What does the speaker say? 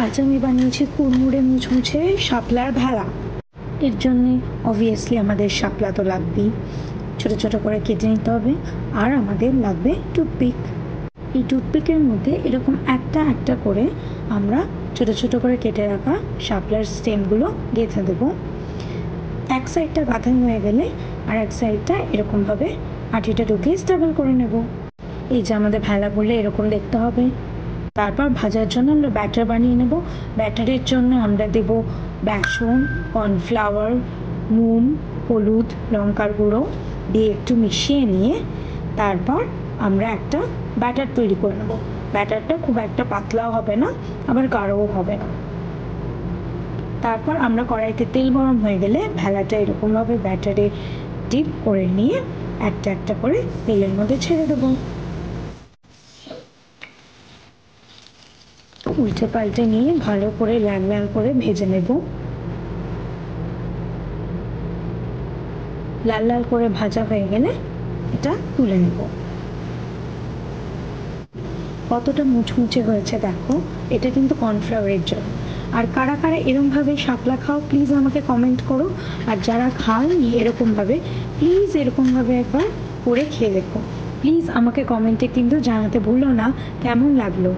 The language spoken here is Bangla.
আজ আমি বানিয়েছি কুড়মুড়ে মুচমুচে শাপলার ভেলা। এর জন্যে অবভিয়াসলি আমাদের শাপলা তো লাগবেই, ছোটো ছোটো করে কেটে নিতে হবে। আর আমাদের লাগবে টুথপিক। এই টুথপিকের মধ্যে এরকম একটা একটা করে আমরা ছোটো ছোটো করে কেটে রাখা শাপলার স্টেমগুলো গেঁথে দেবো। এক সাইডটা গাঁথানো হয়ে গেলে আর এক সাইডটা এরকমভাবে আঠিটা ঢুকিয়ে স্টেবল করে নেব। এই যে আমাদের ভেলা করলে এরকম দেখতে হবে। তারপর ভাজার জন্য আমরা ব্যাটার বানিয়ে নেব। ব্যাটারের জন্য আমরা দেব বেসন, কর্নফ্লাওয়ার, নুন, হলুদ, লঙ্কার গুঁড়ো দিয়ে একটু মিশিয়ে নিয়ে তারপর আমরা একটা ব্যাটার তৈরি করে নেব। ব্যাটারটা খুব একটা পাতলাও হবে না, আবার গাঢ়ও হবে না। তারপর আমরা কড়াইতে তেল গরম হয়ে গেলে ভেলাটা এরকমভাবে ব্যাটারে ডিপ করে নিয়ে একটা একটা করে তেলের মধ্যে ছেড়ে দেবো। উল্টে পাল্টে নিয়ে ভালো করে লাল লাল করে ভেজে নেব। লাল লাল করে ভাজা হয়ে গেলে এটা তুলে নেব। কতটা মুচমুচে হয়েছে দেখো, এটা কিন্তু কর্নফ্লাওয়ারের জন্য। আর কারা কারা এরকমভাবে শাপলা খাও প্লিজ আমাকে কমেন্ট করো। আর যারা খাওনি এরকমভাবে প্লিজ এরকমভাবে একবার করে খেয়ে দেখো। প্লিজ আমাকে কমেন্টে কিন্তু জানাতে ভুলো না কেমন লাগলো।